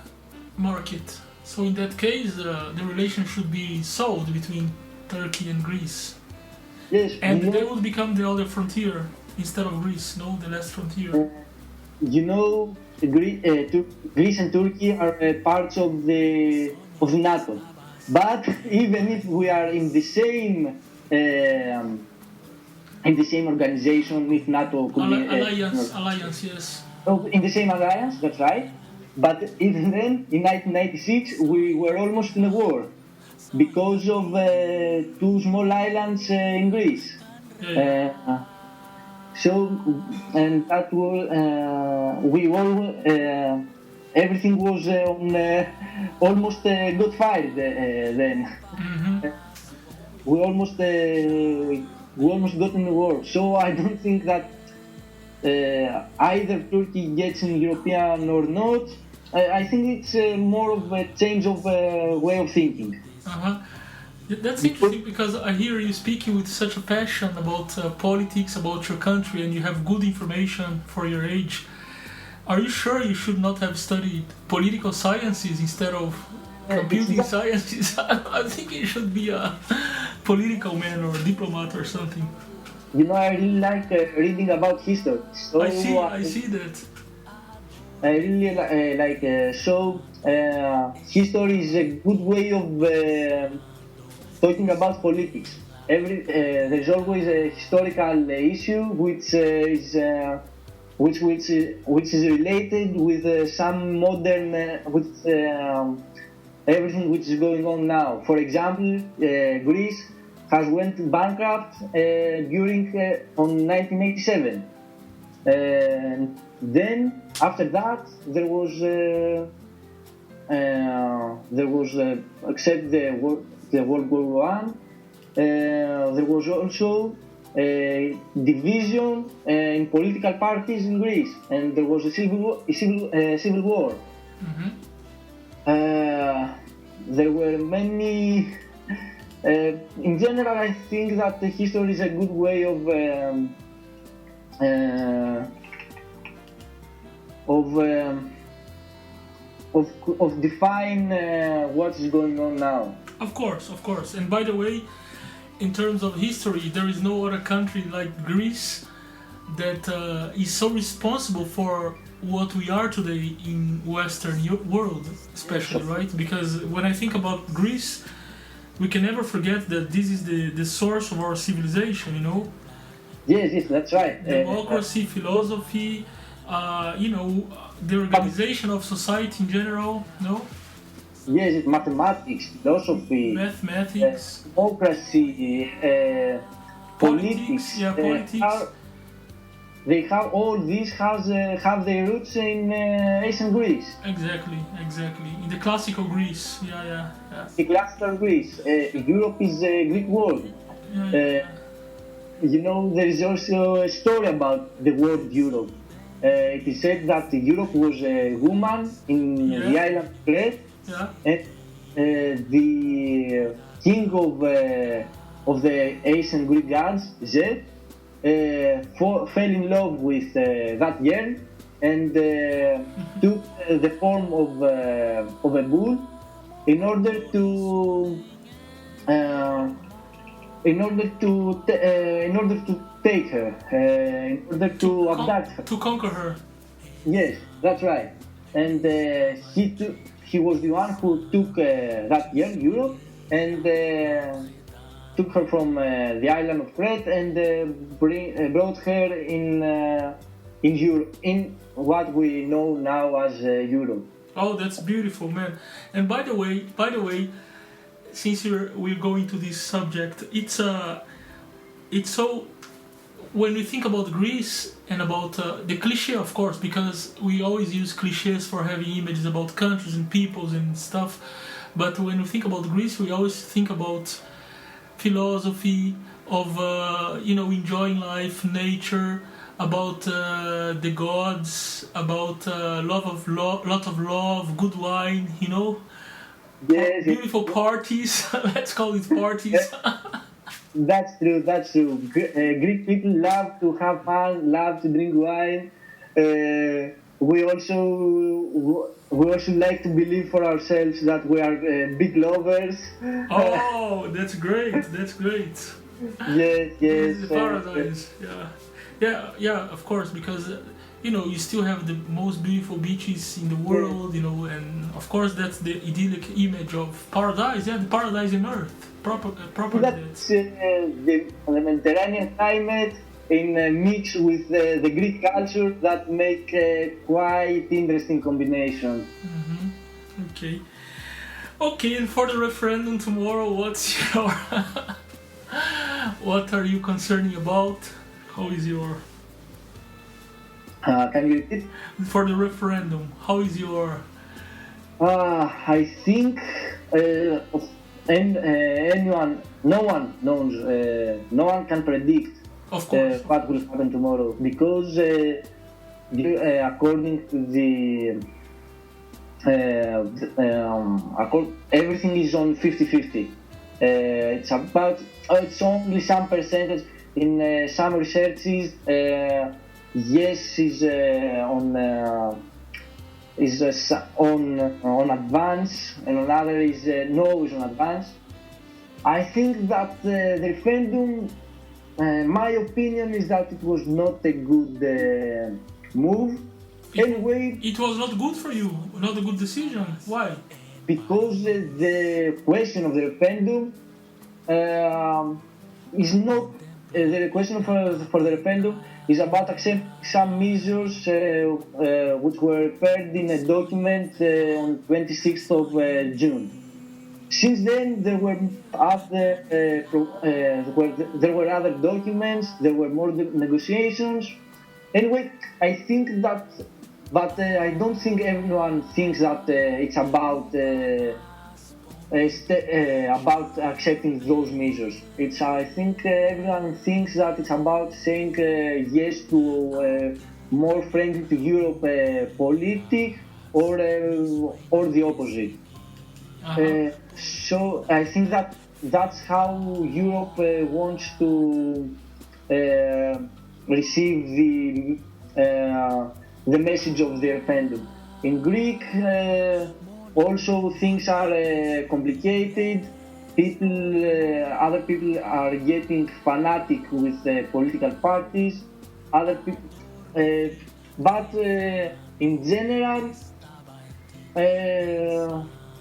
market. So in that case, the relation should be solved between Turkey and Greece. Yes, and they will become the other frontier instead of Greece, no, the last frontier. Greece and Turkey are parts of the NATO. But even if we are in the same organization, if NATO could alliance, yes. In the same alliance, that's right. But even then, in 1996, we were almost in a war because of two small islands in Greece. And that was everything was almost got fired then. Mm-hmm. We almost got in the war. So I don't think that either Turkey gets in European or not. I think it's more of a change of way of thinking. Uh-huh. That's interesting, because I hear you speaking with such a passion about politics, about your country, and you have good information for your age. Are you sure you should not have studied political sciences instead of computing sciences? I think you should be a political man or a diplomat or something. I really like reading about history. So I see that. I really like history is a good way of talking about politics. There's always a historical issue which is related with some modern with everything which is going on now. For example, Greece has went bankrupt during on 1987. Then after that there was except the World War I, there was also a division in political parties in Greece, and there was a civil war. Mm-hmm. There were many. In general, I think that the history is a good way of define what is going on now. Of course. And by the way, in terms of history, there is no other country like Greece that is so responsible for what we are today in Western world, especially, right? Because when I think about Greece, we can never forget that this is the source of our civilization, Yes, that's right. Democracy, philosophy, the organization of society in general, no? Yes, it's mathematics, philosophy, mathematics, democracy, politics. Politics. They have all these have their roots in ancient Greece. Exactly. In the classical Greece. Yeah. The classical Greece. Europe is a Greek world. Yeah. There is also a story about the word Europe. It is said that Europe was a woman in the island of Crete. Yeah. And the king of the ancient Greek gods, Zeus, fell in love with that girl and took the form of a bull in order to take her, in order to abduct her, to conquer her. Yes, that's right. And he was the one who took that girl, Europe, and took her from the island of Crete and brought her in Europe, in what we know now as Europe. Oh, that's beautiful, man. And by the way, since we're going to this subject, it's so. When we think about Greece and about the cliche, of course, because we always use cliches for having images about countries and peoples and stuff, But when we think about Greece, we always think about philosophy of enjoying life, nature, about the gods, about lot of love, good wine, Yes, beautiful parties. Let's call it parties. that's true. That's true. Greek people love to have fun, love to drink wine. We also like to believe for ourselves that we are big lovers. Oh, that's great. That's great. Yes, yes. This is paradise. Yeah. Of course, because you still have the most beautiful beaches in the world. And of course that's the idyllic image of paradise. Yeah, the paradise in earth. Proper. That's the Mediterranean climate in mix with the Greek culture that make quite interesting combination. Mm-hmm. Okay, and for the referendum tomorrow, what's your what are you concerning about? How is your Can you repeat? for the referendum? How is your I think no one knows, no one can predict of course what will happen tomorrow because according to everything is on 50-50. It's only some percentage in some researches. Yes is on advance, and another is no is on advance. I think that the referendum, my opinion is that it was not a good move. Anyway, it was not good for you, not a good decision. Why? Because the question of the referendum is not the question for the referendum is about accepting some measures which were prepared in a document on 26th of June. Since then, there were other documents. There were more negotiations. Anyway, I think that, but I don't think everyone thinks that it's about accepting those measures. I think everyone thinks that it's about saying yes to more friendly to Europe politic or the opposite. So I think that's how Europe wants to receive the message of the referendum. In Greek, also things are complicated. Other people are getting fanatic with political parties. Other people, but in general,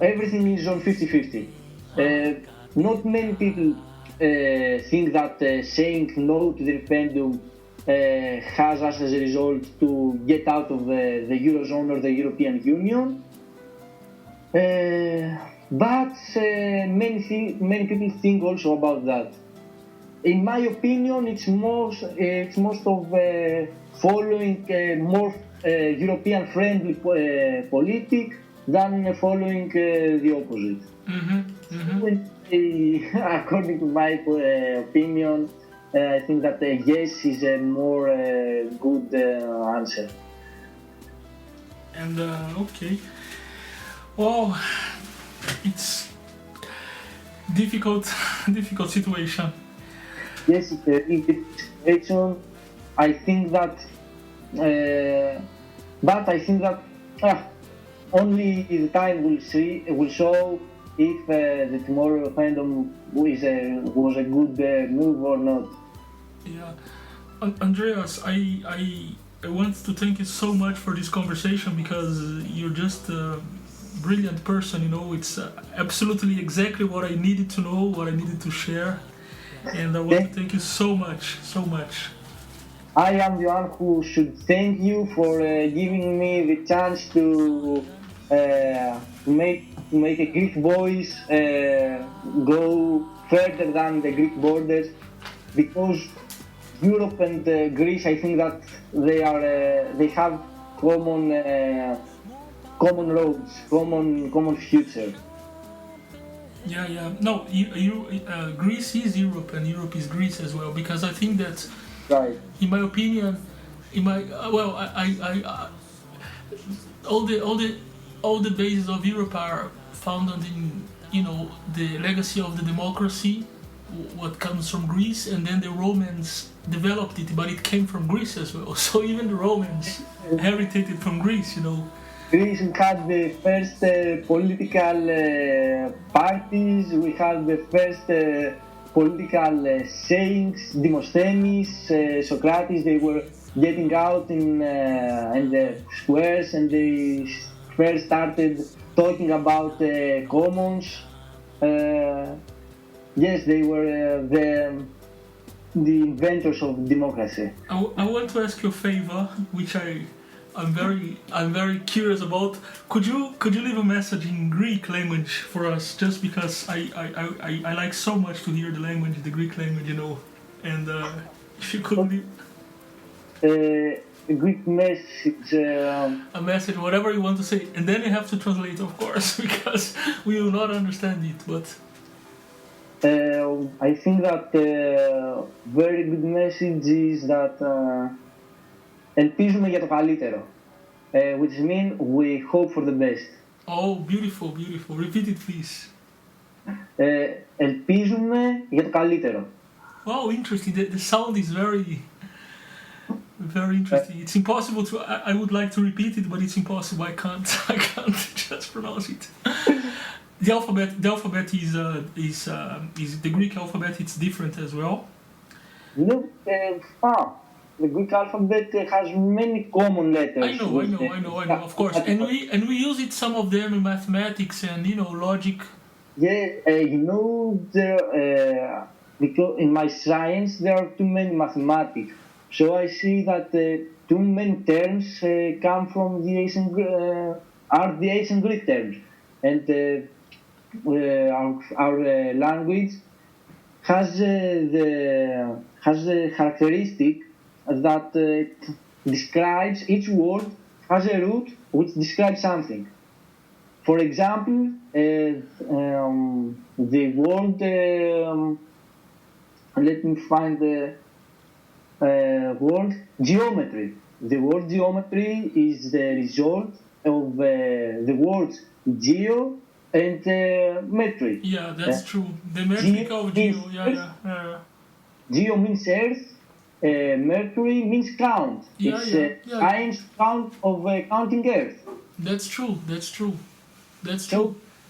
everything is on 50-50. Not many people think that saying no to the referendum has as a result to get out of the Eurozone or the European Union. But many people think also about that. In my opinion, it's most of following more European-friendly politic than following the opposite. According to my opinion, I think that yes is a more good answer. And okay, well, it's difficult situation. Yes, it's a difficult situation. I think that, but I think that only the time will show if the tomorrow referendum was a good move or not. Yeah, Andreas, I want to thank you so much for this conversation because you're just a brilliant person. It's absolutely exactly what I needed to know, what I needed to share, and I want to thank you so much. I am the one who should thank you for giving me the chance to make a Greek voice go further than the Greek borders, because Europe and Greece, I think that they have common roads, common future. Yeah, yeah. No, Greece is Europe, and Europe is Greece as well. Because I think that, Right. in my opinion, in my well, all the bases of Europe are founded in the legacy of the democracy, what comes from Greece, and then the Romans developed it, but it came from Greece as well. So even the Romans heritated from Greece, you know. Greece had the first political parties. We had the first political sayings, Demosthenes, Socrates. They were getting out in the squares, and they first started talking about commons. Yes, they were the inventors of democracy. I want to ask you a favor, which I'm very curious about. Could you leave a message in Greek language for us? Just because I like so much to hear the language, the Greek language, you know. And if you could leave A Greek message. a message, whatever you want to say, and then you have to translate, of course, because we will not understand it. But I think that very good message is that ελπίζουμε για το καλύτερο, which means we hope for the best. oh, beautiful, beautiful. Repeat it, please. Ελπίζουμε για το καλύτερο. Wow, interesting. The sound is very interesting. It's impossible to. I would like to repeat it, but it's impossible. I can't. I can't just pronounce it. The alphabet is the Greek alphabet. It's different as well. You know, the Greek alphabet has many common letters. I know. Of course, and we use it, some of them, in mathematics and logic. Yeah, you know, there because in my science there are too many mathematics, so I see that too many terms come from the ancient Greek terms, and our language has the characteristic that describes each word has a root which describes something. For example, the word. Let me find the word geometry. The word geometry is the result of the words geo and metry. Yeah, that's true. The metric of geo. Yeah. Geo means earth. Mercury means count. It's science count of counting earth. That's true. So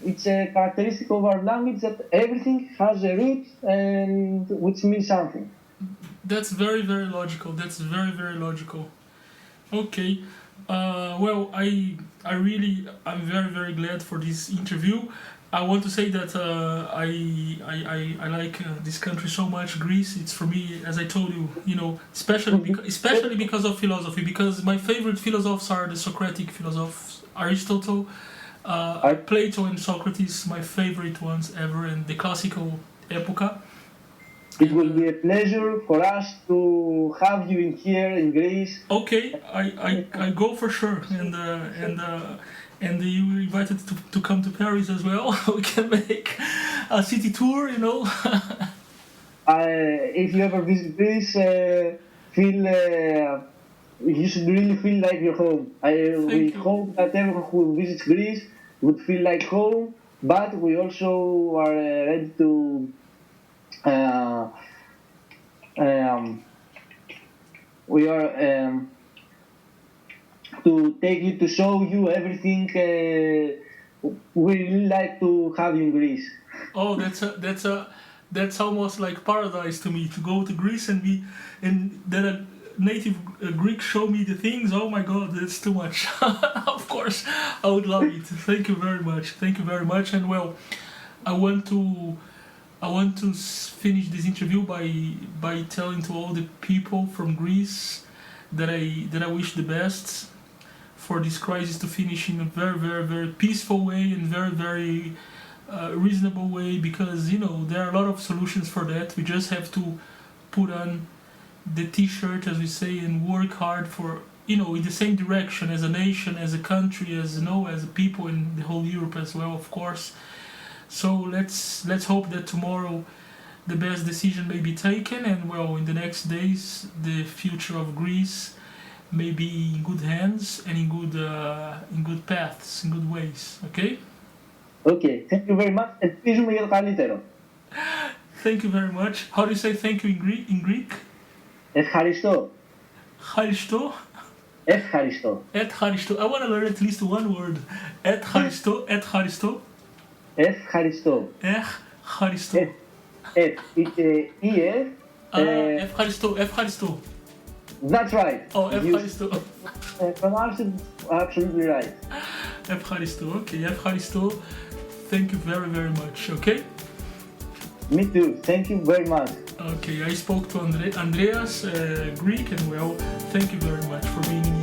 it's a characteristic of our language that everything has a root and which means something. That's very, very logical. Very logical. Okay. Well, I'm very, very glad for this interview. I want to say that I like this country so much, Greece. It's for me, as I told you, especially because of philosophy. Because my favorite philosophers are the Socratic philosophers, Aristotle, Plato, and Socrates. My favorite ones ever, and the classical epoca. It will be a pleasure for us to have you in here in Greece. Okay, I go for sure, and you were invited to come to Paris as well. We can make a city tour, If you ever visit Greece, you should really feel like you're home. We hope that everyone who visits Greece would feel like home, but we also are ready to to take you to show you everything. We really like to have you in Greece. Oh, that's almost like paradise to me, to go to Greece and then a native Greek show me the things. Oh my God, that's too much. Of course, I would love it. Thank you very much. And well, I want to finish this interview by telling to all the people from Greece that I wish the best for this crisis to finish in a very, very, very peaceful way and very, very reasonable way, because there are a lot of solutions for that. We just have to put on the t-shirt, as we say, and work hard for in the same direction as a nation, as a country, as a people in the whole Europe as well, of course. So let's hope that tomorrow the best decision may be taken, and well, in the next days, the future of Greece may be in good hands and in good paths, in good ways. Okay. Okay, thank you very much. Ελπίζουμε για το καλύτερο. Thank you very much. How do you say thank you in Greek? Ευχαριστώ. Ευχαριστώ. Ευχαριστώ. Ευχαριστώ. I want to learn at least one word. Ευχαριστώ. Ευχαριστώ. Ευχαριστώ. Ευχαριστώ. Ευχαριστώ. Ευχαριστώ. That's right. Oh, ευχαριστώ. Pronounced it absolutely right. Ευχαριστώ. Okay, ευχαριστώ. Thank you very, very much. Okay? Me too. Thank you very much. Okay, I spoke to Andreas, Greek, and well, thank you very much for being in